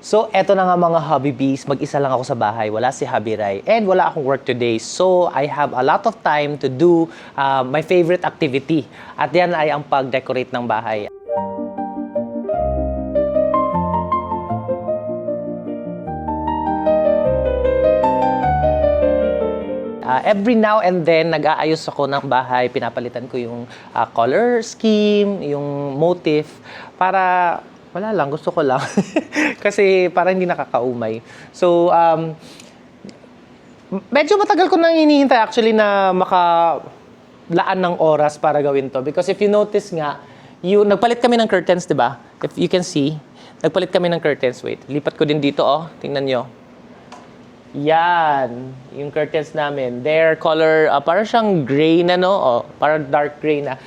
So, eto na nga mga hobby bees. Mag-isa lang ako sa bahay. Wala si Hubby Rai. And wala akong work today. So, I have a lot of time to do my favorite activity. At yan ay ang pag-decorate ng bahay. Every now and then, nag-aayos ako ng bahay. Pinapalitan ko yung color scheme, yung motif, para wala lang, gusto ko lang. Kasi para hindi nakakaumay. So, medyo matagal ko nang hinihintay actually na makalaan ng oras para gawin to. Because if you notice nga, nagpalit kami ng curtains, di ba? If you can see, nagpalit kami ng curtains. Wait, lipat ko din dito, oh. Tingnan nyo. Yan, yung curtains namin. They're color, parang siyang gray na, no? Oh, parang dark gray na.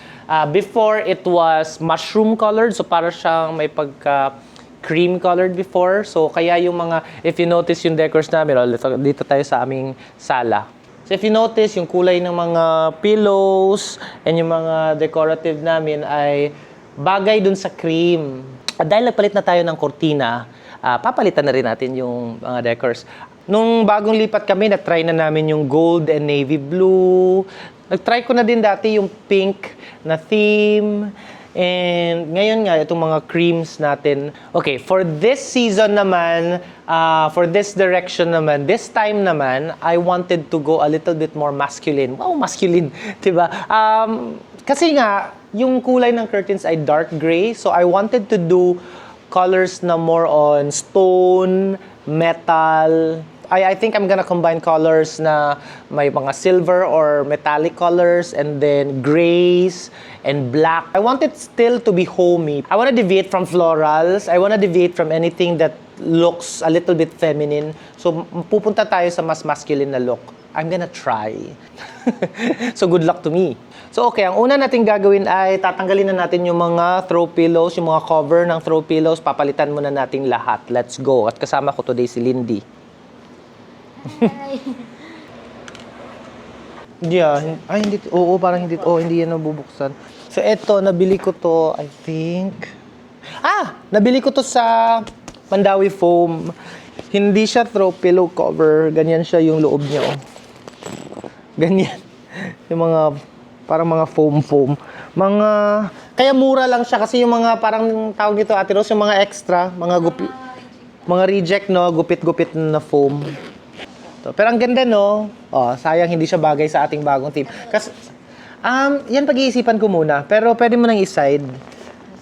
Before, it was mushroom colored. So, parang siyang may pagka cream colored before. So, kaya yung mga, if you notice yung decors namin, dito tayo sa aming sala. So, if you notice, yung kulay ng mga pillows and yung mga decorative namin ay bagay dun sa cream. At dahil nagpalit na tayo ng kortina, papalitan na rin natin yung mga decors. Nung bagong lipat kami, na-try na namin yung gold and navy blue. Nag-try ko na din dati yung pink na theme. And ngayon nga, itong mga creams natin. Okay, for this season naman, for this direction naman, this time naman, I wanted to go a little bit more masculine. Wow, masculine, diba? Kasi nga, yung kulay ng curtains ay dark gray. So I wanted to do colors na more on stone, metal. I think I'm gonna combine colors na may mga silver or metallic colors and then grays and black. I want it still to be homey. I wanna deviate from florals. I wanna deviate from anything that looks a little bit feminine. So, pupunta tayo sa mas masculine na look. I'm gonna try. So, good luck to me. So, okay, ang una natin gagawin ay tatanggalin na natin yung mga throw pillows, yung mga cover ng throw pillows. Papalitan muna natin lahat. Let's go. At kasama ko today si Lindy. Hindi, oo, parang hindi, hindi yan nabubuksan. So, eto, nabili ko to, I think. Nabili ko to sa Mandawi Foam. Hindi siya throw pillow cover. Ganyan siya yung loob niya, oh. Ganyan. Yung mga, parang mga foam. Kaya mura lang siya kasi yung mga, parang tawag nito, Ate Rose, yung mga extra, mga reject, no, gupit-gupit na foam. Pero ang ganda, no? Sayang hindi siya bagay sa ating bagong team. Kasi, yan pag-iisipan ko muna. Pero pwede mo nang i-side.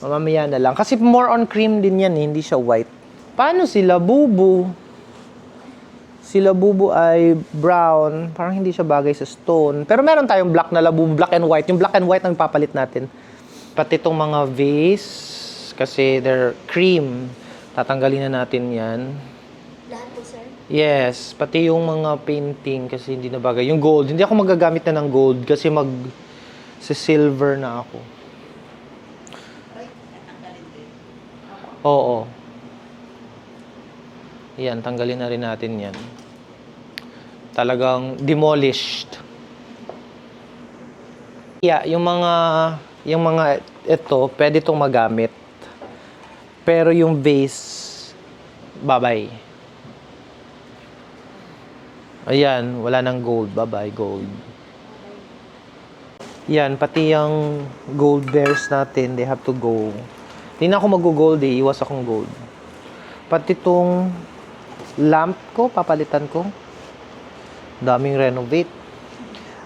Mamaya na lang. Kasi more on cream din yan, hindi siya white. Paano sila bubu? Sila bubu ay brown. Parang hindi siya bagay sa stone. Pero meron tayong black na labubu, black and white. Yung black and white ang papalit natin. Pati itong mga vase, kasi they're cream. Tatanggalin na natin yan. Lahat po, sir? Yes, pati yung mga painting kasi hindi na bagay. Yung gold, hindi ako magagamit na ng gold kasi silver na ako. Oo. Yan, tanggalin na rin natin yan. Talagang demolished. Yeah, yung mga ito, pwede itong magamit. Pero yung vase, babay. Ayan, wala nang gold. Bye-bye, gold. Yan, pati yung gold bears natin, they have to go. Hindi na ako mag-gold eh, iwas akong gold. Pati itong lamp ko, papalitan ko. Daming renovate.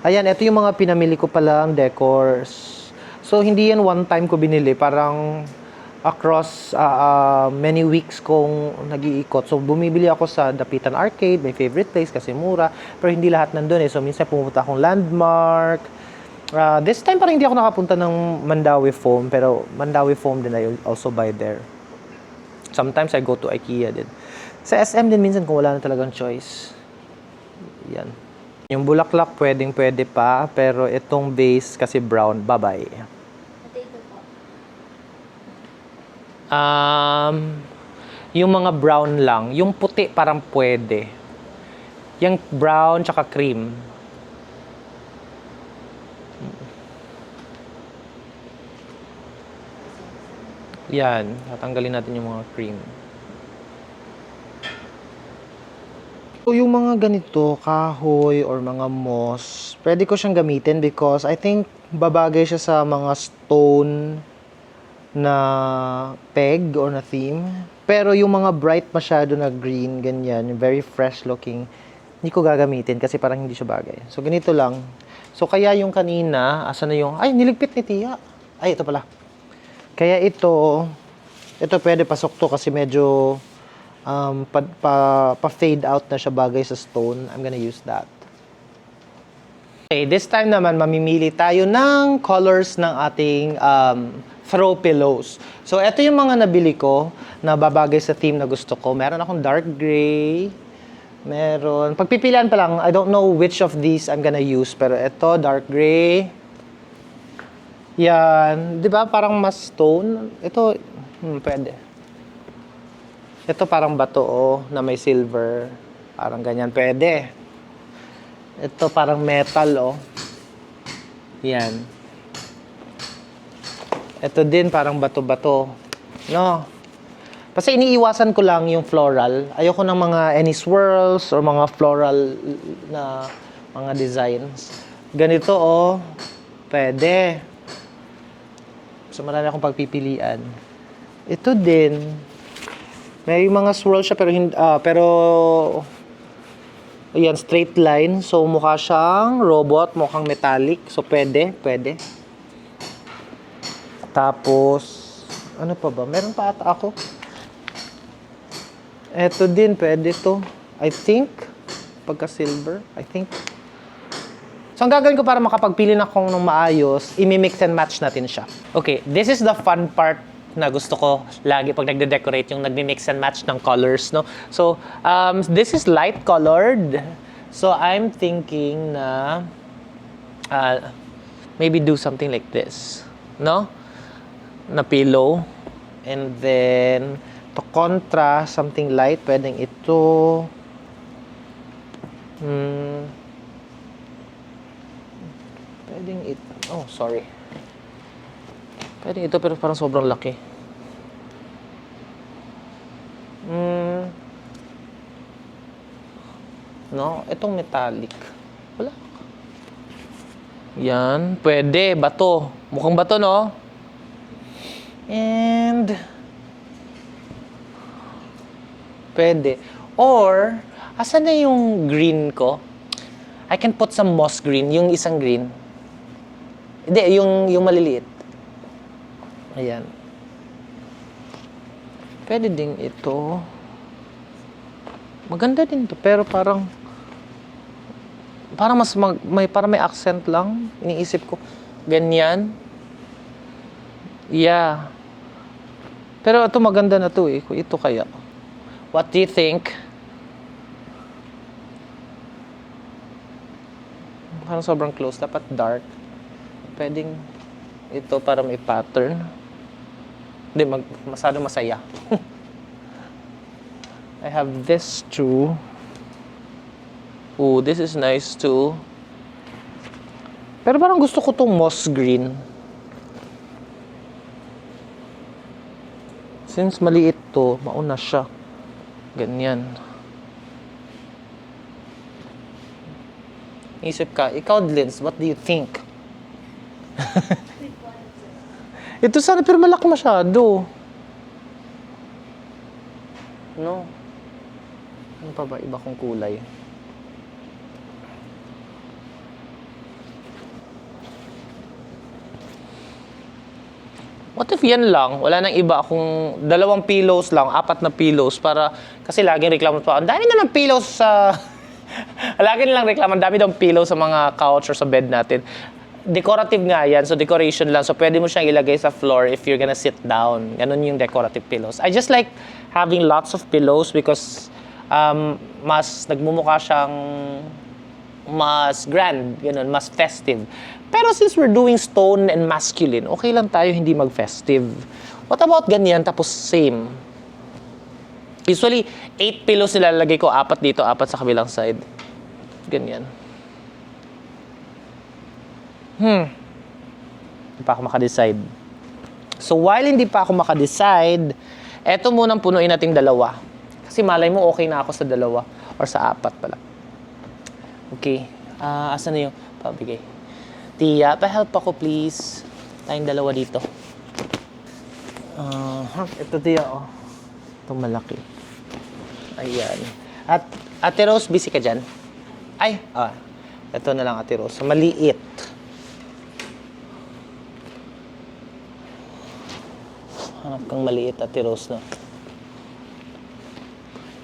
Ayan, ito yung mga pinamili ko pala ang decors. So, hindi yan one time ko binili. Parang across many weeks kong nag-iikot. So, bumibili ako sa Dapitan Arcade, my favorite place kasi mura. Pero hindi lahat nandun eh. So, minsan pumunta akong Landmark. This time parang hindi ako nakapunta ng Mandawi Foam. Pero Mandawi Foam din I also buy there. Sometimes I go to IKEA din. Sa SM din minsan kung wala na talagang choice. Yan. Yung bulaklak pwedeng-pwede pa. Pero itong base kasi brown, bye-bye. Yung mga brown lang. Yung puti parang pwede. Yung brown tsaka cream. Yan. Tatanggalin natin yung mga cream. So, yung mga ganito, kahoy or mga moss, pwede ko siyang gamitin because I think babagay siya sa mga stone na peg or na theme. Pero yung mga bright masyado na green, ganyan, yung very fresh looking, hindi ko gagamitin kasi parang hindi siya bagay. So, ganito lang. So, kaya yung kanina, asa na yung, ay, niligpit ni Tia. Ay, ito pala. Kaya ito pwede pasok to kasi medyo pa-fade out na siya bagay sa stone. I'm gonna use that. Okay, this time naman mamimili tayo ng colors ng ating throw pillows. So, ito yung mga nabili ko na babagay sa theme na gusto ko. Meron akong dark gray. Meron, pagpipilian pa lang, I don't know which of these I'm gonna use. Pero ito, dark gray. Yan. Di ba parang mas stone? Ito, pwede. Ito parang bato, na may silver. Parang ganyan. Pwede. Ito parang metal, Yan. Ito din parang bato-bato. No? Kasi iniiwasan ko lang yung floral. Ayoko ng mga any swirls or mga floral na mga designs. Ganito, pwede. So, marami akong pagpipilian. Ito din. May mga swirl siya pero ayan, straight line. So, mukha siyang robot, mukhang metallic. So, pwede. Tapos, ano pa ba? Meron pa ata ako. Ito din, pwede to. I think, pagka-silver, I think. So, ang gagawin ko para makapagpili na akong ng maayos, imi-mix and match natin siya. Okay, this is the fun part na gusto ko lagi pag nagde-decorate, yung nagmi-mix and match ng colors, no? So, this is light colored. So, I'm thinking na maybe do something like this, no? Na pillow. And then, to contrast, something light, pwedeng ito. Pwedeng ito. Oh, sorry. Pwedeng ito pero parang sobrang laki. No, itong metallic. Wala. Yan, pwede. Bato. Mukhang bato, no? And pwede. Or, asan na yung green ko? I can put some moss green, yung isang green. Hindi, yung maliliit. Ayan. Pwede din ito. Maganda din to, pero parang mas parang may accent lang. Iniisip ko, ganyan. Yeah. Pero ito maganda na to eh. Ito kaya. What do you think? Parang sobrang close. Dapat dark. Pwedeng ito para may pattern. Hindi, masyado masaya. I have this too. Ooh, this is nice too. Pero parang gusto ko tong moss green. Since maliit to, mauna siya. Ganyan. Isip ka, ikaw, Linz, what do you think? Ito sana, pero malaki masyado. No? Ano pa ba? Iba kong kulay. What if yan lang? Wala nang iba akong 2 pillows lang, 4 na pillows para kasi laging reklamo pa. Ang dami na ng pillows sa lagi nilang reklamo, ang dami daw pillows sa mga couch or sa bed natin. Decorative nga yan, so decoration lang. So pwede mo siyang ilagay sa floor if you're gonna sit down. Ganun yung decorative pillows. I just like having lots of pillows because mas nagmumukha siyang mas grand, ganun, mas festive. Pero since we're doing stone and masculine, okay lang tayo hindi mag-festive. What about ganyan tapos same? Usually, 8 pillows nilalagay ko, 4 dito, 4 sa kabilang side. Ganyan. Hindi pa ako makadecide. So, while hindi pa ako makadecide, eto munang punuin nating 2. Kasi malay mo, okay na ako sa 2. Or sa 4 pala. Okay. Asan na yung pabigay? Tia, pa-help ako please. Tayong dalawa dito. Ito Tia, oh. Itong malaki. Ayan. At Ate Rose, busy ka dyan? Ay, ito na lang Ate Rose. Maliit. Hanap kang maliit Ate Rose, no?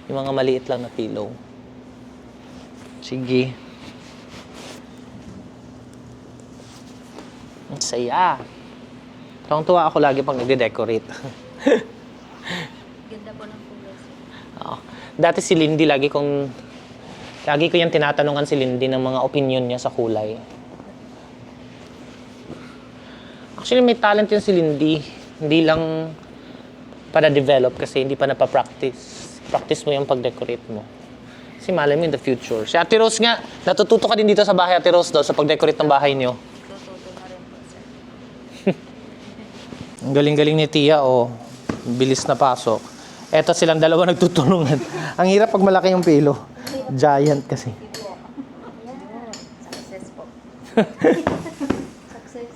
Yung mga maliit lang na pillow. Sige. Ang saya. Tuwang-tuwa ako lagi pag nagde-decorate. Ganda po ng kulay, sir. Oo. Dati si Lindy, lagi ko yung tinatanungan si Lindy ng mga opinion niya sa kulay. Actually, may talent yun si Lindy. Hindi lang para develop kasi hindi pa napapractice. Practice mo yung pag-decorate mo. Kasi malay mo in the future. Si Ate Rose nga, natututo ka din dito sa bahay, Ate Rose, sa pag-decorate ng bahay niyo. Tututo na rin po, sir. Ang galing-galing ni Tia, oh. Bilis na pasok. Eto silang dalawa nagtutulungan. Ang hirap pag malaki yung pilo. Giant kasi. Ayan. Success po. Success.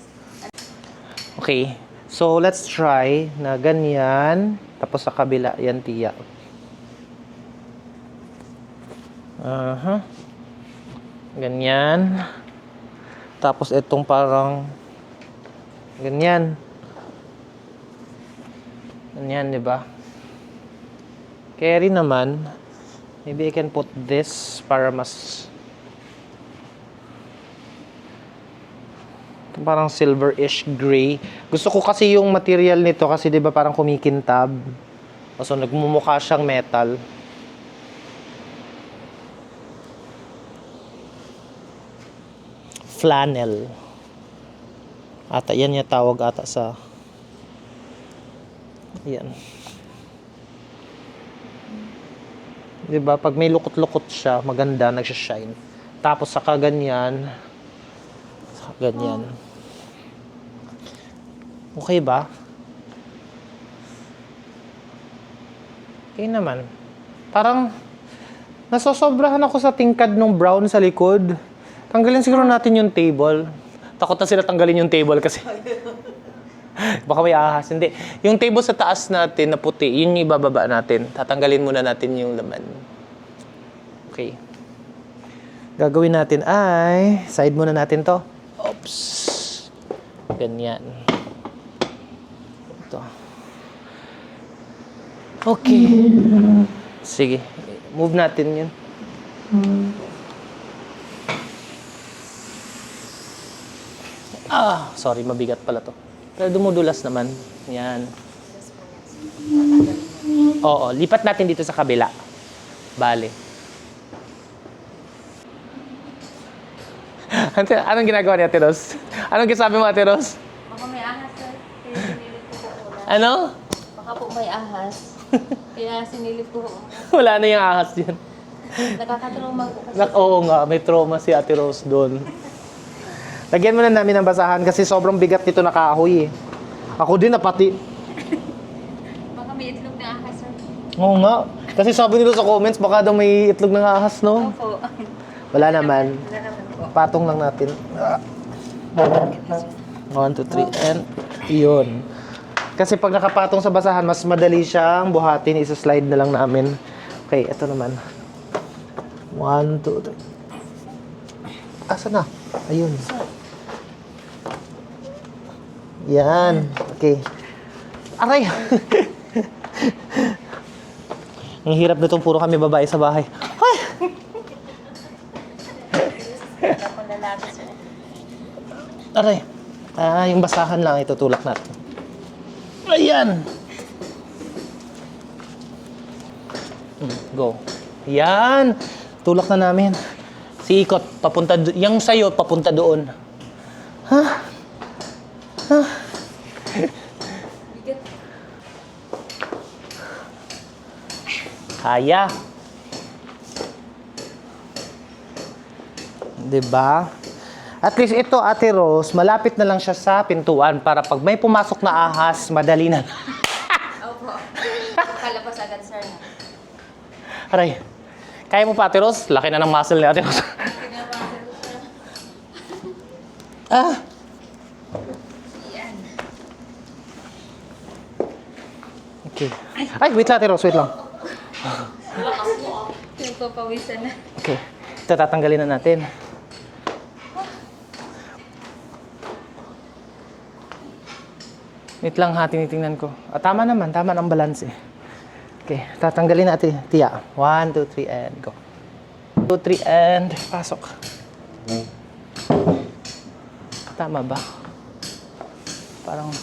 Okay. So, let's try na ganyan. Tapos sa kabila, yan Tia. Ganyan. Tapos itong parang ganyan. Ganyan, di ba? Carry naman. Maybe I can put this para mas parang silver-ish gray. Gusto ko kasi yung material nito kasi 'di ba parang kumikintab. So nagmumukha siyang metal. Flannel. Ata yan yung tawag ata sa yan. 'Di ba pag may lukot-lukot siya, maganda, nagsha-shine. Tapos saka ganyan. Ganyan. Okay ba? Okay naman. Parang nasosobrahan ako sa tingkad ng brown sa likod. Tanggalin siguro natin yung table. Takot na sila tanggalin yung table kasi baka may ahas. Hindi. Yung table sa taas natin na puti, yun yung ibababa natin. Tatanggalin muna natin yung laman. Okay. Gagawin natin ay, side muna natin to. Oops. Ganyan. Ito. Okay. Sige. Move natin yun. Sorry. Mabigat pala to. Pero dumudulas naman. Yan. Oo. Lipat natin dito sa kabila. Bale. Anong ginagawa ni Ate Rose? Anong sabi mo, Ate Rose? Baka may ahas, sir. Kaya sinilip ko po ulan. Ano? Baka po may ahas. Kaya sinilip ko. Wala na yung ahas yan. Nakakatrauma po kasi. Oo nga, may trauma si Ate Rose doon. Lagyan mo na namin ng basahan kasi sobrang bigat nito na kahoy eh. Ako din napati. Baka may itlog na ahas, sir. Oo nga. Kasi sabi nila sa comments, baka daw may itlog ng ahas, no? Opo. Wala naman. Wala naman po. Patong lang natin. 1, 2, 3, and yun. Kasi pag nakapatong sa basahan, mas madali siyang buhatin. Isa-slide na lang namin. Okay, ito naman. 1, 2, 3. Asa na? Ayun. Yan. Okay. Aray! Ang hirap nitong puro kami babae sa bahay. Ay! Ako lalaki, sir. Aray. Yung basahan lang itutulak natin. Ayan. Go. Yan. Tulak na namin. Si Ikot, papunta yung sayo, papunta doon. Ha? Ha? Bigat. Kaya. Diba? At least ito, Ate Rose, malapit na lang siya sa pintuan para pag may pumasok na ahas, madali na. Opo. Kalabas agad, sir. Aray. Kaya mo pa, Ate Rose? Laki na ng muscle ni Ate Rose. Ah! Yan. Okay. Ay, wait lang, Ate Rose. Wait lang. Nagpapawisan na. Okay. Ito, tatanggalin na natin. Wait lang ha, tinitingnan ko. Tama naman, tama ang balance eh. Okay, tatanggalin natin. Tiya. 1, 2, 3, and go. 2, 3, and pasok. Tama ba? Parang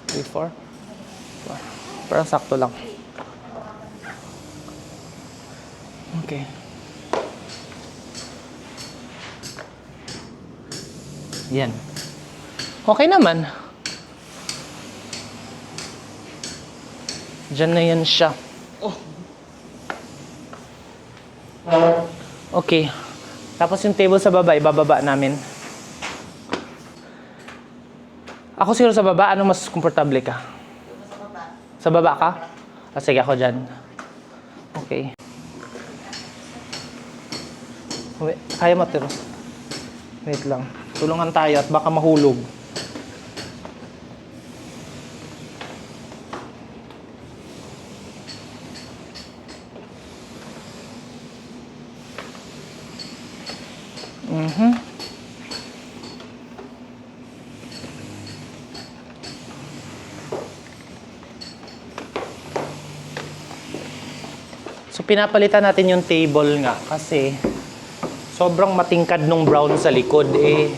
3, 4. Parang sakto lang. Okay. Yan. Okay naman. Diyan na yan siya. Okay. Tapos yung table sa baba, ibababa namin. Ako siguro sa baba, ano mas komportable ka? Sa baba. Sa baba ka? Sige, ako dyan. Okay. Wait, kaya mo, Tiro. Wait lang. Tulungan tayo at baka mahulog. So pinapalitan natin yung table nga kasi sobrang matingkad nung brown sa likod eh.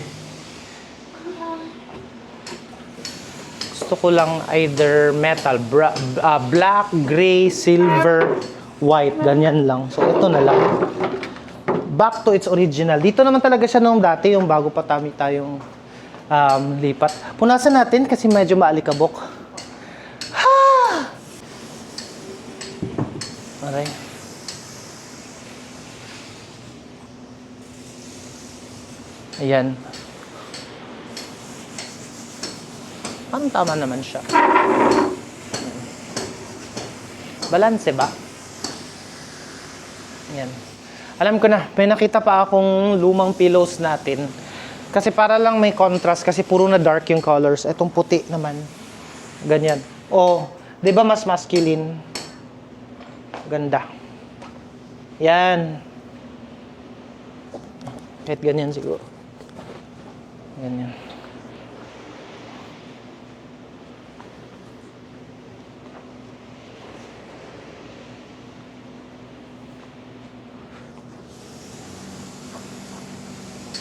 Gusto ko lang either metal, black, gray, silver, white, ganyan lang. So ito na lang. Back to its original. Dito naman talaga siya nung dati, yung bago pa tayong lipat. Punasan natin kasi medyo maalikabok. Ha! Alright. Ayan. Parang tama naman siya. Balanse ba? Ayan. Alam ko na, may nakita pa akong lumang pillows natin. Kasi para lang may contrast, kasi puro na dark yung colors. Etong puti naman. Ganyan. Oh, di ba mas masculine? Ganda. Yan. Kahit ganyan siguro. Ganyan.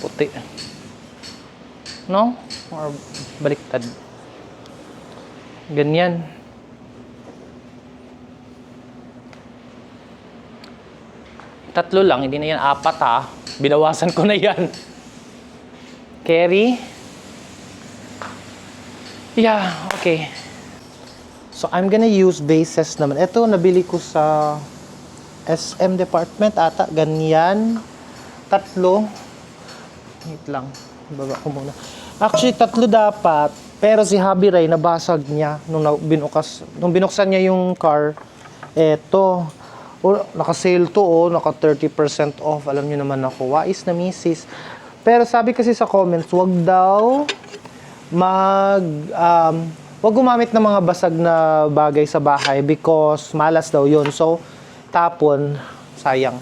Puti. No? Or baliktad. Ganyan. Tatlo lang, hindi na yan 4 ha. Binawasan ko na yan. Carry. Yeah, okay. So, I'm gonna use bases naman. Ito, nabili ko sa SM department ata. Ganyan. 3. Wait lang. Baba ko muna. Actually, 3 dapat. Pero si Habi Ray, nabasag niya nung binuksan niya yung car. Eto. Naka-sale to, naka 30% off. Alam niyo naman ako, wais na misis. Pero sabi kasi sa comments, wag daw wag gumamit ng mga basag na bagay sa bahay because malas daw yun. So, tapon, sayang.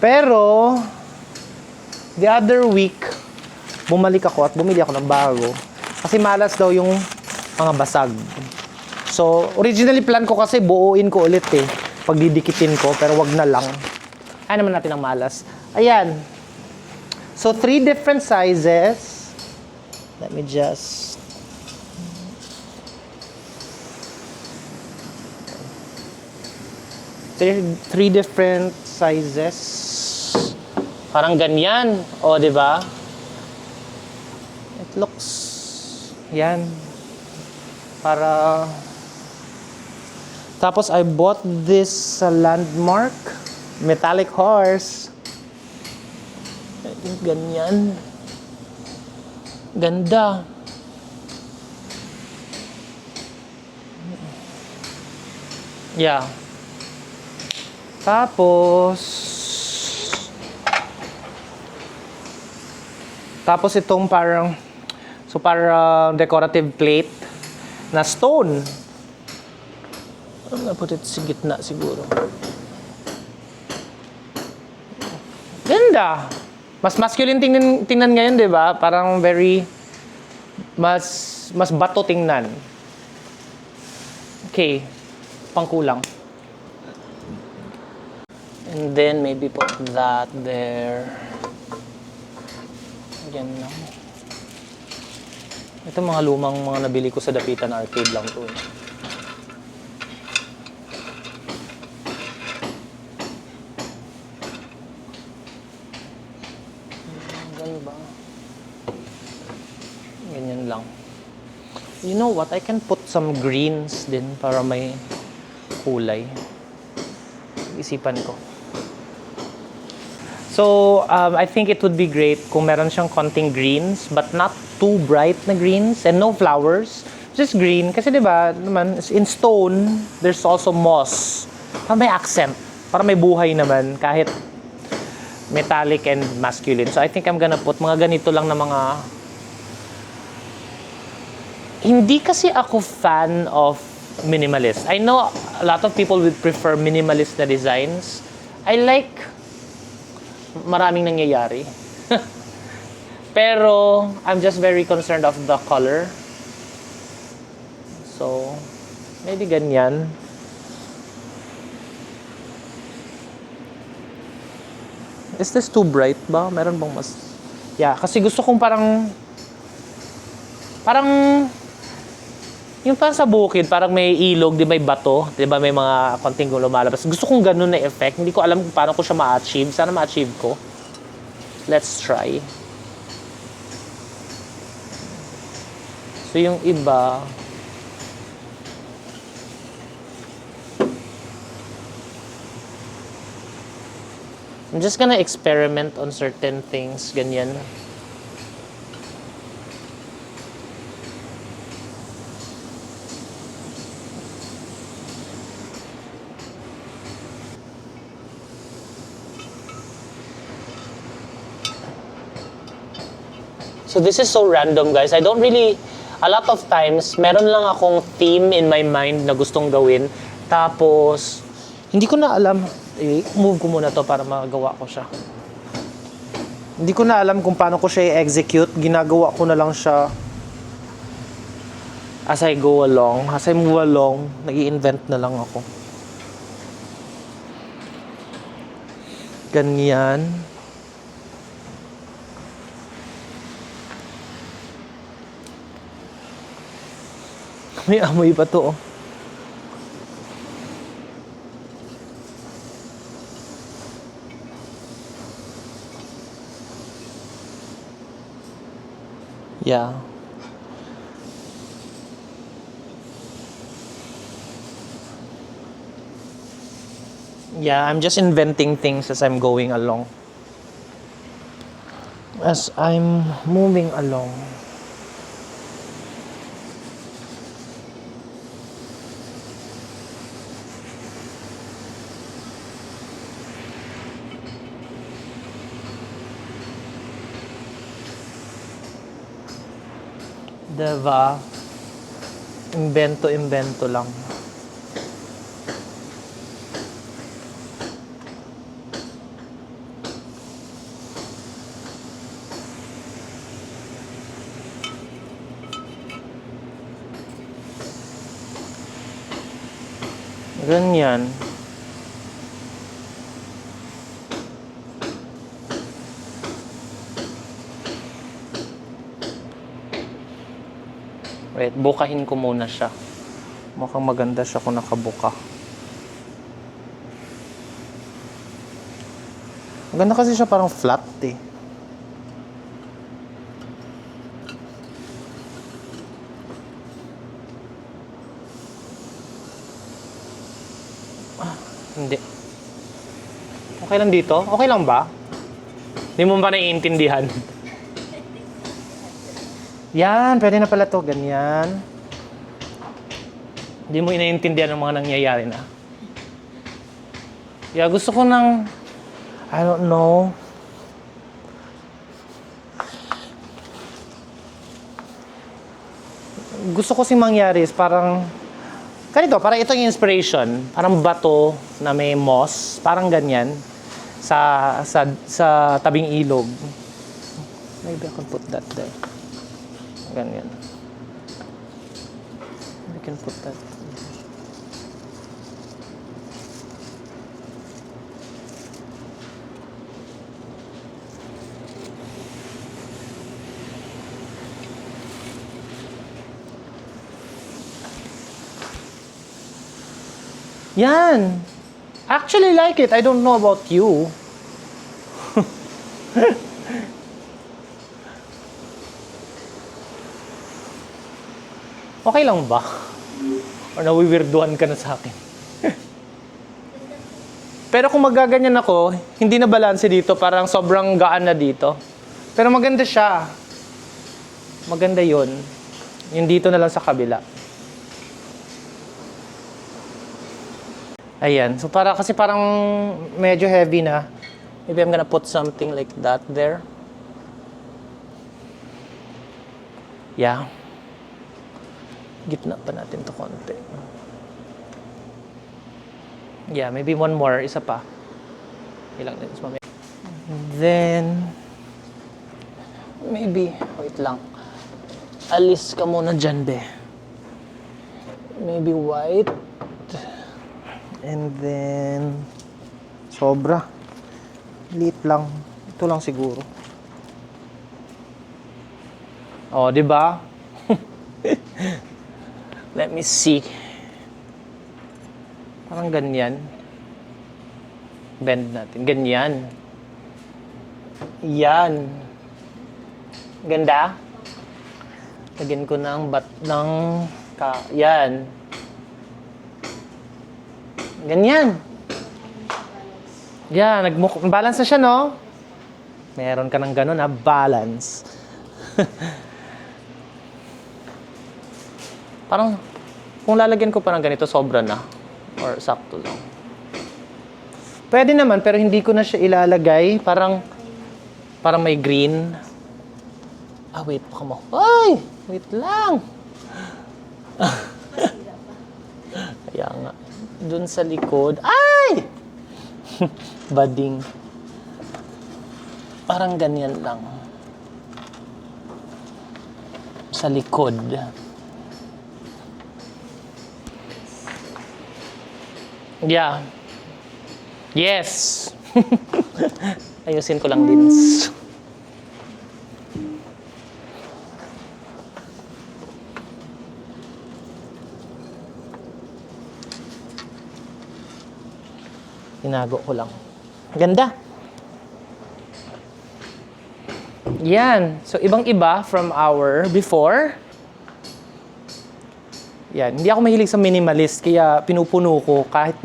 Pero, the other week, bumalik ako at bumili ako ng bago. Kasi malas daw yung mga basag. So, originally plan ko kasi buuin ko ulit eh. Pagdidikitin ko, pero wag na lang. Kaya naman natin ang malas. Ayan. So, 3 different sizes. Let me just... Three different sizes. Parang ganyan. O, di ba? It looks... Yan. Para... Tapos, I bought this Landmark metallic horse. I think ganyan. Ganda. Yeah. Tapos itong parang decorative plate na stone. I'm gonna put it sa gitna siguro. Ganda. Mas masculine tingnan ngayon, 'di ba? Parang very mas bato tingnan. Okay. Pangkulang. And then maybe put that there. Yan lang. Ito mga lumang mga nabili ko sa Dapitan Arcade lang to. Ganun ba? Ganyan lang. You know what? I can put some greens din para may kulay. Isipan ko. So, I think it would be great kung meron siyang konting greens, but not too bright na greens and no flowers. Just green. Kasi diba, naman, in stone, there's also moss. Para may accent. Para may buhay naman, kahit metallic and masculine. So, I think I'm gonna put mga ganito lang na mga... Hindi kasi ako fan of minimalist. I know a lot of people would prefer minimalist na designs. I like maraming nangyayari. Pero I'm just very concerned of the color. So, maybe ganyan. Is this too bright ba? Meron bang mas... Yeah, kasi gusto kong parang yung parang sa bukid, parang may ilog, di may bato, di ba may mga konting lumalabas. Gusto kong ganun na effect. Hindi ko alam kung paano ko siya ma-achieve. Sana ma-achieve ko. Let's try. So yung iba, I'm just gonna experiment on certain things, ganyan. So this is so random, guys. I don't really, a lot of times, meron lang akong theme in my mind na gustong gawin. Tapos, hindi ko na alam, move ko muna to para magawa ko siya. Hindi ko na alam kung paano ko siya i-execute. Ginagawa ko na lang siya as I go along. As I move along, nag-i-invent na lang ako. Ganyan. May amoy pa to, oh. Yeah. Yeah, I'm just inventing things as I'm going along. As I'm moving along. Diba? Invento lang. Ganyan. Wait, bukahin ko muna siya. Mukhang maganda siya kung nakabuka. Maganda kasi siya parang flat eh. Hindi. Okay lang dito? Okay lang ba? Hindi mo ba naiintindihan? Yan, pwede na pala to. Ganyan. Hindi mo inaiintindihan ang mga nangyayari na. Yeah, gusto ko ng, I don't know. Gusto ko sing mangyari is parang, ganito, parang ito yung inspiration. Parang bato na may moss, parang ganyan. Sa tabing ilog. Maybe I can put that there. Ganyan. We can put that. Yan. Actually like it. I don't know about you. Okay lang ba? Or nawiwirduhan ka na sa akin? Pero kung magaganyan ako, hindi na balanse dito. Parang sobrang gaan na dito. Pero maganda siya. Maganda yun. Yung dito na lang sa kabila. Ayan. So kasi parang medyo heavy na. Maybe I'm gonna put something like that there. Yeah. Gitna pa natin to konti. Yeah, maybe one more. Isa pa. Ilang din. Then, maybe, wait lang. Alis ka muna dyan, be. Maybe white. And then, sobra. Liit lang. Ito lang siguro. Oh, di ba? Let me see. Parang ganyan. Bend natin. Ganyan. Yan. Ganda? Lagyan ko ng yan. Ganyan. Yan, balance na siya, no? Meron ka ng ganun, balance. Parang, kung lalagyan ko pa ng ganito, sobra na. Or sakto lang. Pwede naman, pero hindi ko na siya ilalagay. Parang may green. Wait, baka mo. Ay! Wait lang! Kaya nga. Dun sa likod. Ay! Bading. Parang ganyan lang. Sa likod. Yeah. Yes. Ayusin ko lang din. Tinago ko lang. Ganda. Yan. So, ibang-iba from our before. Yan. Hindi ako mahilig sa minimalist, kaya pinupuno ko kahit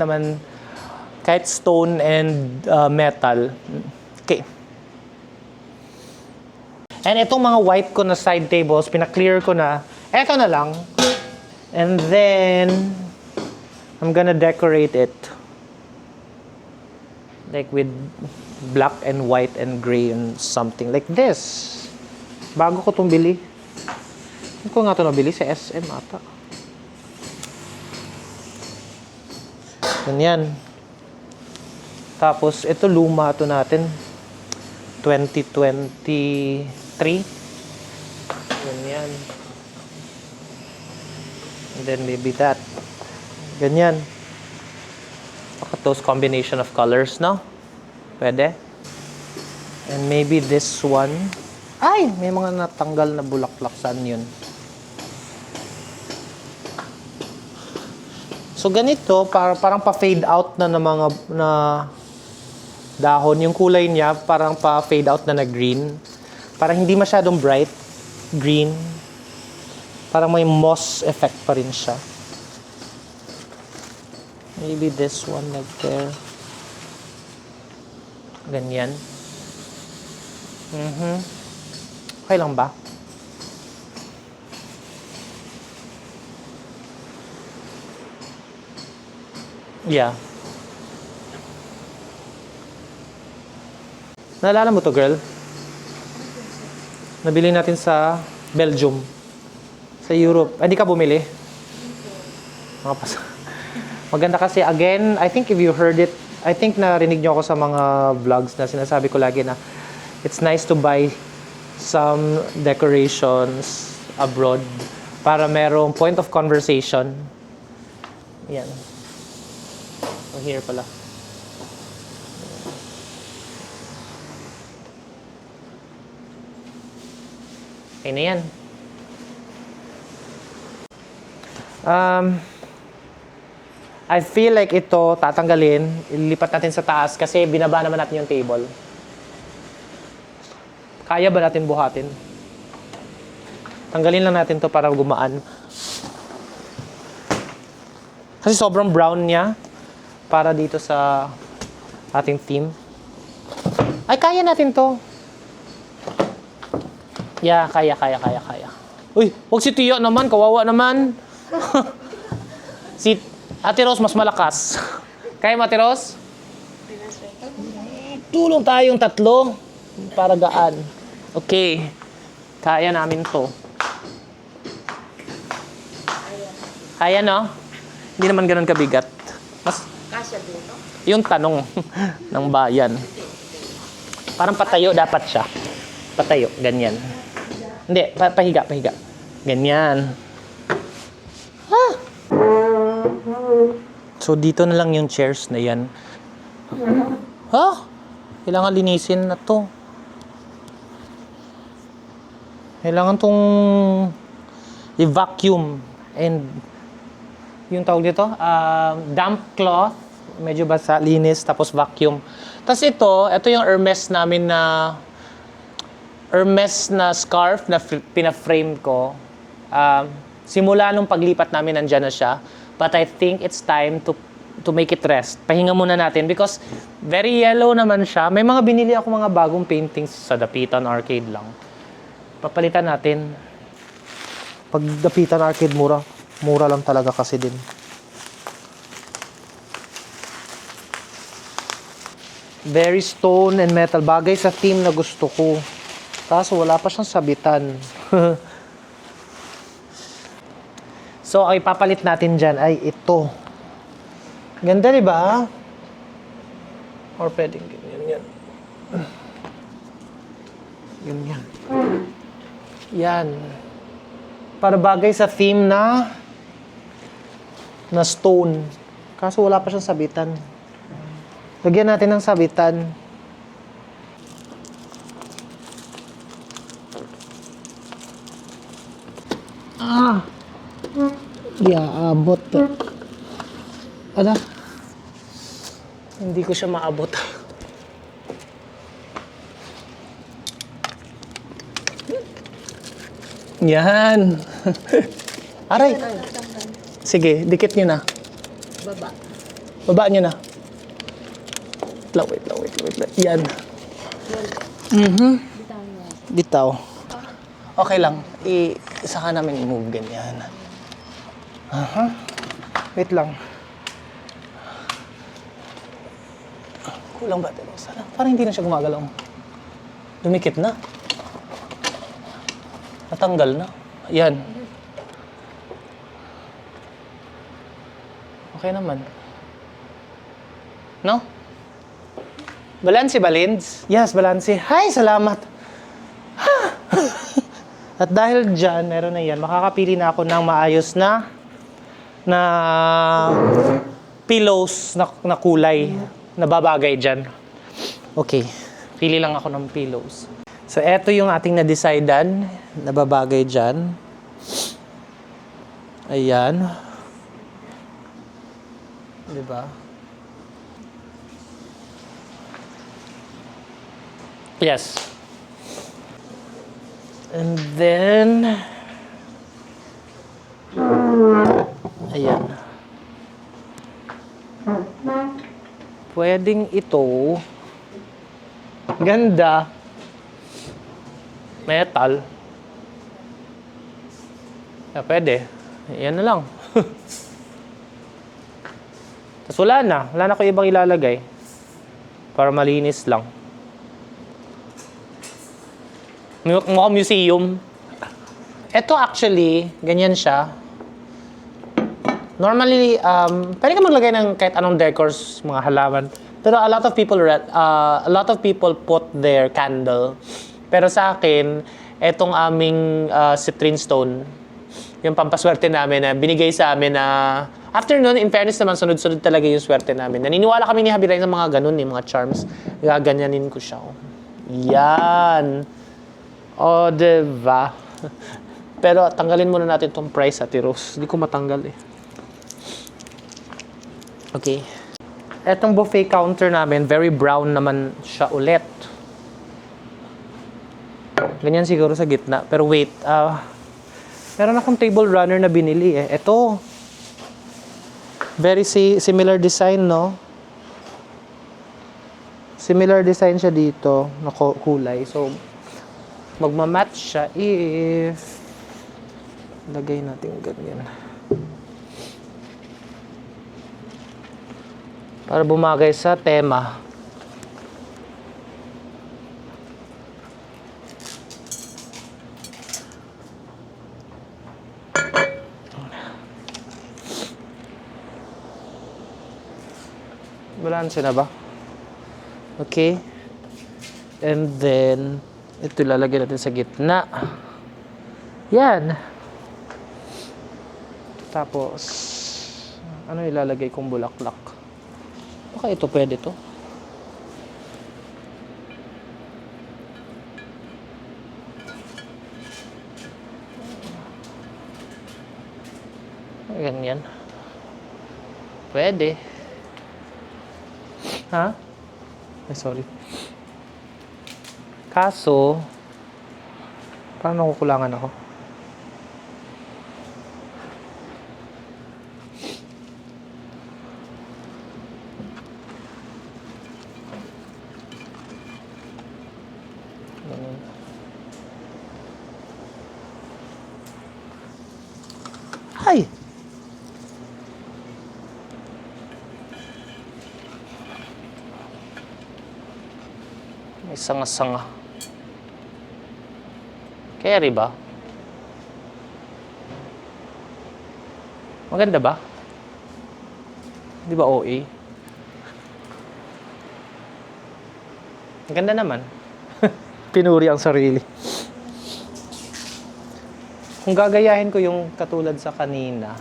stone and metal. Okay. And itong mga white ko na side tables, pinaklear ko na. Eto na lang. And then, I'm gonna decorate it. Like with black and white and gray and something like this. Bago ko itong bili. Hindi ko nga ito nabili sa SM ata. Ganyan. Tapos, ito luma ito natin. 2023. Ganyan. And then maybe that. Ganyan. Look at those combination of colors, no? Pwede. And maybe this one. Ay! May mga natanggal na bulaklak. Saan yun? So, ganito. Parang pa-fade out na ng mga dahon. Yung kulay niya, parang pa-fade out na green. Parang hindi masyadong bright green. Parang may moss effect pa rin siya. Maybe this one like there. Ganyan. Okay lang ba? Yeah. Naalala mo to, girl? Nabili natin sa Belgium. Sa Europe. Hindi ka bumili? Mga Maganda kasi, again, I think if you heard it, I think narinig nyo ako sa mga vlogs na sinasabi ko lagi na it's nice to buy some decorations abroad para merong point of conversation. Yan. So, here pala. Okay na yan. I feel like ito, tatanggalin, ilipat natin sa taas kasi binaba naman natin yung table. Kaya ba natin buhatin? Tanggalin lang natin to para gumaan. Kasi sobrang brown niya para dito sa ating theme. Ay, kaya natin to. Yeah, kaya. Uy, huwag si Tia naman, kawawa naman. Si Ate Rose mas malakas. Kaya mo, Ate Rose? Tulong tayong tatlo para gaan. Okay. Kaya namin to. Kaya, no? Hindi naman ganun kabigat. Mas Kasya dito. yung tanong ng bayan. Parang patayo dapat siya. Patayo, ganyan. Hindi, pahiga. Ganyan. So, dito na lang yung chairs na yan. Kailangan linisin na to. Kailangan tong i-vacuum. And, yung tawag dito, damp cloth. Medyo basa, linis, tapos vacuum. Tapos ito yung Hermes namin na Hermes na scarf na pina-frame ko. Simula nung paglipat namin, nandyan na siya. But I think it's time to make it rest. Pahinga muna natin because very yellow naman siya. May mga binili ako mga bagong paintings sa Dapitan Arcade lang. Papalitan natin. Pag Dapitan Arcade, mura. Mura lang talaga kasi din. Very stone and metal. Bagay sa theme na gusto ko. Kaso wala pa siyang sabitan. So, ang ipapalit natin dyan ay ito. Ganda, di ba? Or pwedeng ganyan. Ganyan. Yan. Para bagay sa theme na stone. Kaso wala pa siyang sabitan. Lagyan natin ng sabitan. Abot. Ano? Hindi ko siya maabot. Yan. Aray. Sige, dikit nyo na. Baba. Baba nyo na. Wait lang. Yan. Bitaw. Okay lang. Saka namin i-move ganyan. Wait lang. Kulang ba? Sana, parang hindi na siya gumagalaw. Dumikit na. Natanggal na. Yan. Okay naman. No? Balanse ba, Linds? Yes, balanse. Hi, salamat. At dahil dyan, meron na yan, makakapili na ako ng maayos na pillows na kulay na babagay dyan. Okay. Pili lang ako ng pillows. So, eto yung ating na-decidean na babagay dyan. Ayan. Diba? Yes. And then, ayan. Pwedeng ito. Ganda. Metal. Pwede. Ayan na lang. Tapos wala na ko ibang ilalagay. Para malinis lang. Mukhang museum. Ito actually, ganyan siya. Normally, pwede ka maglagay ng kahit anong decors, mga halaman. Pero a lot of people put their candle. Pero sa akin, etong aming citrine stone, yung pampaswerte namin na binigay sa amin na after nun, in fairness naman, sunod-sunod talaga yung swerte namin. Naniniwala kami ni Habiray sa mga ganun, mga charms. Gaganyanin ko siya. Oh. Yan. O, diba? Pero tanggalin muna natin tong price, Ate Rose. Hindi ko matanggal eh. Okay. Etong buffet counter namin, very brown naman siya ulit. Ganyan siguro sa gitna. Pero wait, meron akong table runner na binili eh. Ito. Very similar design, no? Similar design siya dito na kulay. So, magmamatch siya if lagay natin ganyan. Para bumagay sa tema. Balanse na ba? Okay. And then, ito lalagyan natin sa gitna. Yan. Tapos, ano ilalagay kong bulaklak? Baka ito pwede to. Ganyan. Pwede. Ha? Ay, sorry. Kaso, parang nakukulangan ako. Ganun. Ay! May sanga-sanga. Carry ba? Maganda ba? Di ba OA? Maganda naman. Pinuri ang sarili. Kung gagayahin ko yung katulad sa kanina,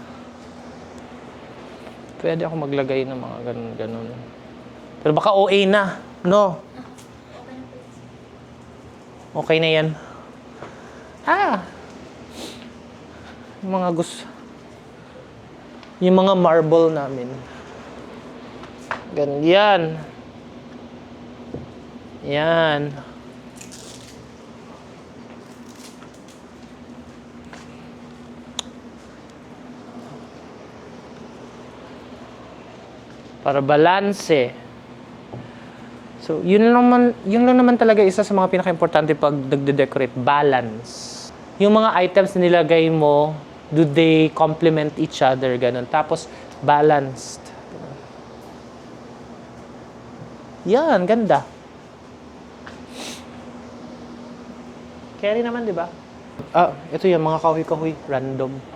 pwede ako maglagay ng mga ganun. Pero baka OA na. No? Okay na yan. Yung mga yung mga marble namin. Ganyan. Yan. Para balanse. So, yun lang naman talaga isa sa mga pinaka-importante pag nagde-decorate, balance. Yung mga items na nilagay mo, do they complement each other, ganun. Tapos, balanced. Yan, ganda. Carry naman, di ba? Ito yung mga kahoy-kahoy, random.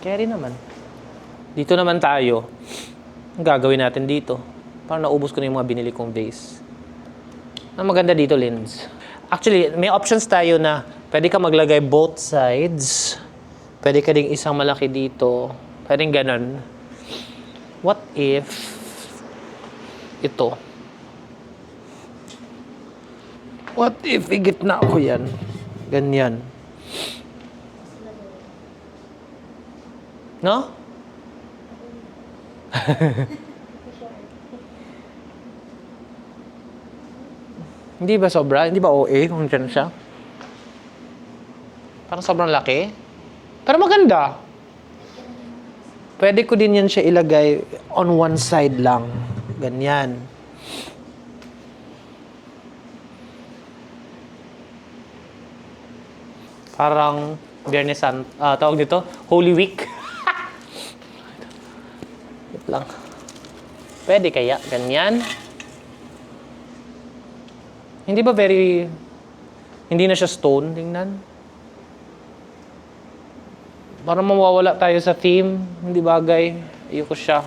Carry naman. Dito naman tayo. Ang gagawin natin dito? Parang naubos ko na yung mga binili kong vase. Ang maganda dito, Linz. Actually, may options tayo na pwede ka maglagay both sides. Pwede ka ding isang malaki dito. Pwedeng ganun. What if ito? What if igitna ko yan? Ganyan. No? Hindi ba sobra? Hindi ba OA kung dyan siya? Parang sobrang laki. Pero maganda. Pwede ko din yan siya ilagay on one side lang. Ganyan. Parang Biyernes Santo. Tawag dito? Holy Week. lang. Pwede kaya? Ganyan? Hindi ba very... Hindi na siya stone? Tingnan. Para mawawala tayo sa theme. Hindi bagay. Ayoko siya.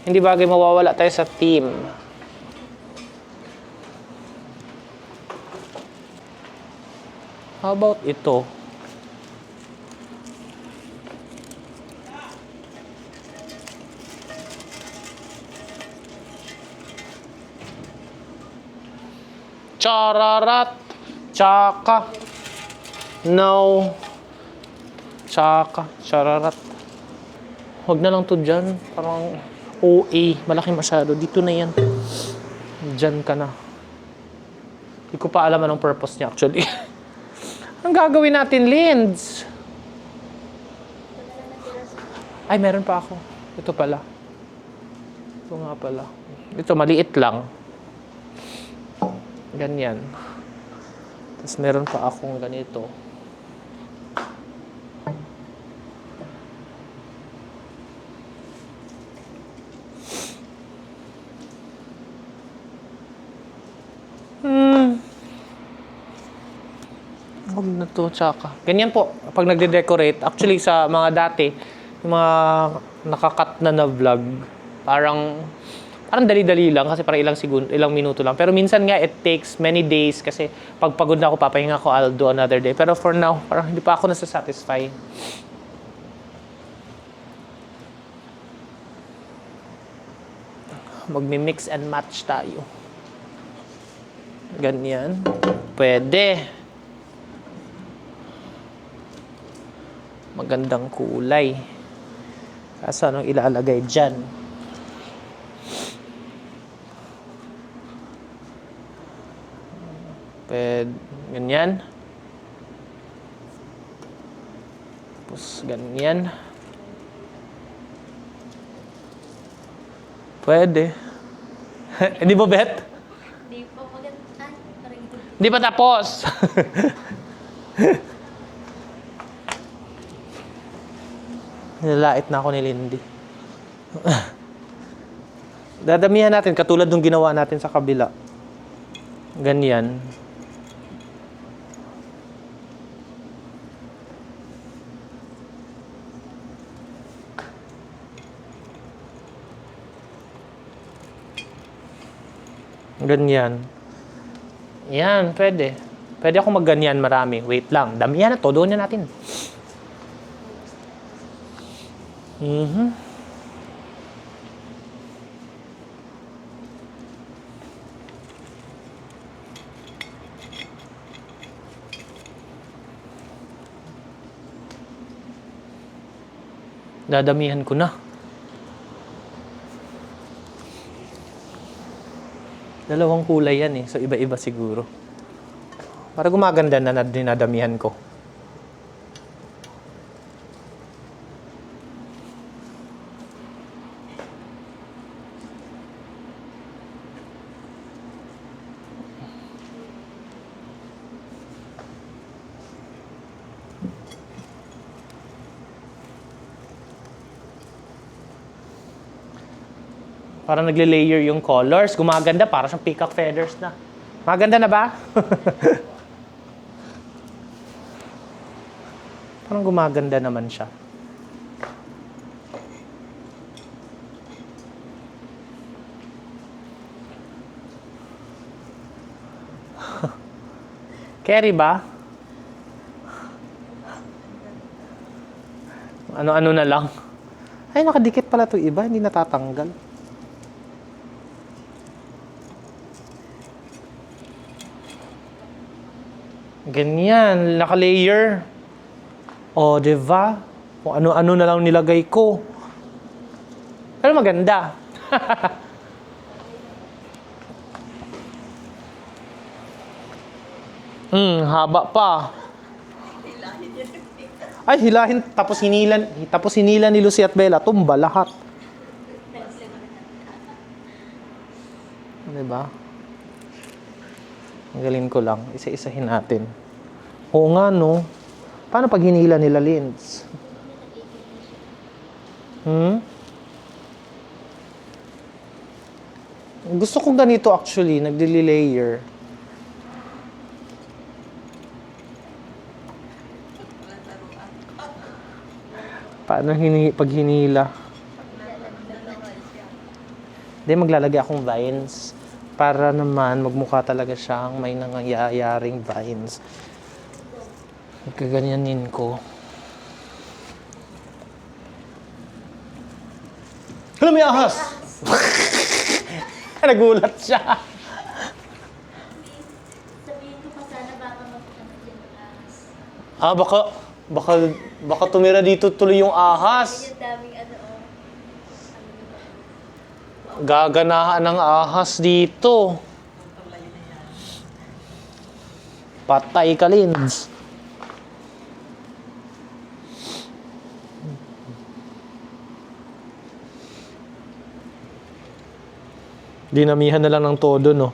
Hindi bagay mawawala tayo sa theme. How about ito? Chararat. Chaka. No. Chaka. Chararat. Huwag na lang to dyan. Parang OA. Malaki masyado. Dito na yan. Dyan ka na. Hindi ko pa alam anong purpose niya actually. Ang gagawin natin, Linds? Ay, meron pa ako. Ito pala. Ito nga pala. Ito, maliit lang. Ganyan. Tapos meron pa akong ganito. Huwag na to, tsaka. Ganyan po, pag nagde-decorate, actually sa mga dati, yung mga nakakat na vlog, parang dali-dali lang kasi parang ilang segundo, ilang minuto lang. Pero minsan nga, it takes many days kasi pag pagod na ako, papahinga ko, I'll do another day. Pero for now, parang hindi pa ako nasa-satisfy. Magmi-mix and match tayo. Ganyan. Pwede. Magandang kulay. Kaso anong ilalagay dyan? Pwede, ganyan. Tapos ganyan. Pwede. Hindi ba, Bet? Di pa maganda. Ay, parang ito. Hindi pa tapos. Nilalait na ako ni Lindy. Dadamihan natin katulad ng ginawa natin sa kabila. Ganyan. Ganyan. Yan, pwede. Pwede ako magganyan marami. Wait lang. Damihan na to. Doon na natin. Dadamihan ko na. Dalawang kulay yan eh. So, iba-iba siguro. Para gumaganda na dinadamihan ko. Parang nagle-layer yung colors. Gumaganda, para siyang peacock feathers na. Maganda na ba? Parang gumaganda naman siya. Carry ba? Ano-ano na lang. Ay, nakadikit pala ito iba. Hindi natatanggal. Ganyan, naka-layer. O, diba? Kung ano-ano na lang nilagay ko. Pero maganda. Haba pa. Ay, hilahin. Tapos hinilan ni Lucy at Bella. Tumba lahat. Diba? Galing ko lang. Isa-isahin natin. Oo nga, no? Paano pag hinila nila, Linz? Gusto ko ganito actually, nagli-layer. Paano pag hinila? Hindi, maglalagay akong vines para naman magmukha talaga siyang may nangyayaring vines. Gaganyanin ko. Hala, may ahas! Nagulat siya. Sabihin ko pa sana baka magkakaroon yan ng ahas. Baka tumira dito tuloy yung ahas. Yung daming ano, Gaganahan ng ahas dito. Patay ka, Linz. Dinamihan na lang ng todo, no?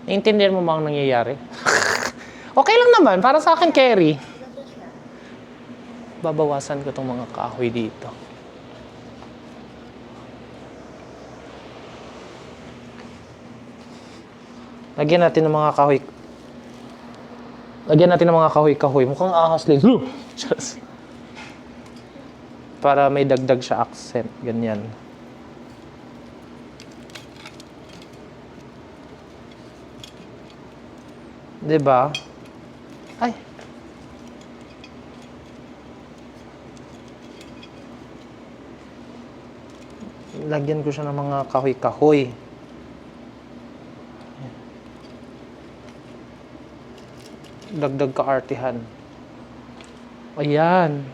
Naintindihan mo ba ang nangyayari? Okay lang naman. Para sa akin, Kerry. Babawasan ko itong mga kahoy dito. Lagyan natin ng mga kahoy. Lagyan natin ng mga kahoy-kahoy. Mukhang ahas lang. Para may dagdag siya accent. Ganyan. Diba? Ay. Lagyan ko siya ng mga kahoy-kahoy. Dagdag kaartihan. Ayan.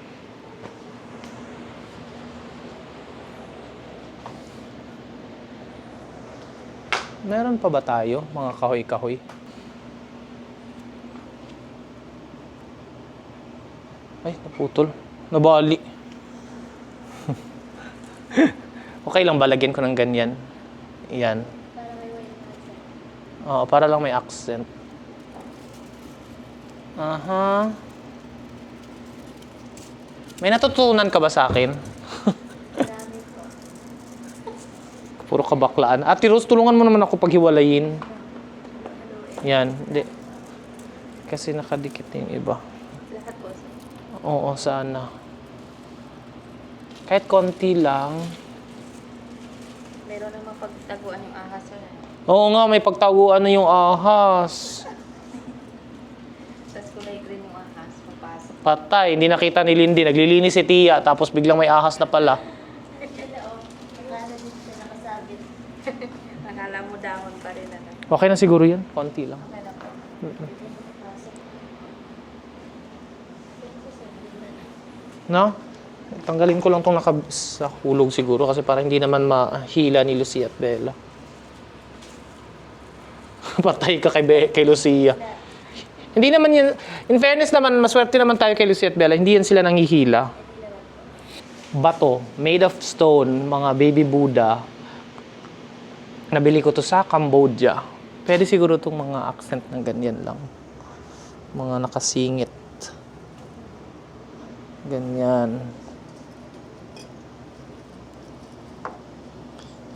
Meron pa ba tayo, mga kahoy-kahoy? Ay, naputol. Nabali. Okay lang ba lagyan ko ng ganyan? Yan. para may walang accent. Oo, para lang may accent. Aha. May natutunan ka ba sa akin? Marami po. Puro kabaklaan. Ate Rose, tulungan mo naman ako paghiwalayin. Yan. Hindi. Kasi nakadikit na yung iba. Lahat po. Oo, sana. Kahit konti lang. Meron namang pagtaguan yung ahas yun. Oo nga, may pagtaguan na yung ahas. Tapos kulay green yung ahas. Papasok. Patay, hindi nakita ni Lindy. Naglilinis si Tia, tapos biglang may ahas na pala. Akala din siya nakasabit. Akala mo dahon pa rin ano. Okay na siguro yan. Konti lang. Kaya po. No? Tanggalin ko lang itong sa hulog siguro kasi para hindi naman mahila ni Lucia at Bella. Patay ka kay Lucia. Hindi naman yan, in fairness naman, maswerte naman tayo kay Lucia at Bella, hindi yan sila nangihila. Bato, made of stone, mga baby Buddha. Nabili ko to sa Cambodia. Pwede siguro itong mga accent ng ganyan lang. Mga nakasingit. Ganyan.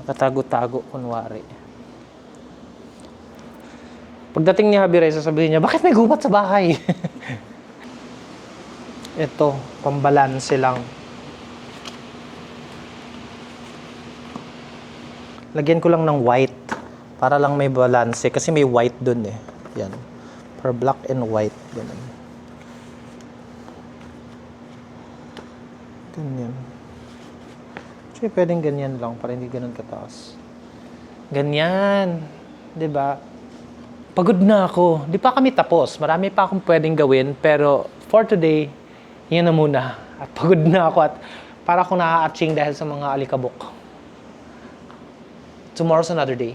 Nakatago-tago, kunwari. Pagdating ni Javi Rey, sasabihin niya, bakit may gubat sa bahay? Ito, pambalanse lang. Lagyan ko lang ng white para lang may balanse kasi may white dun eh. Yan. For black and white. Ganun. Ganyan. Actually, pwedeng ganyan lang para hindi ganun kataas. Ganyan. 'Di ba? Pagod na ako. Di pa kami tapos. Marami pa akong pwedeng gawin. Pero for today, yun na muna. At pagod na ako at para akong naa-atching dahil sa mga alikabok. Tomorrow's another day.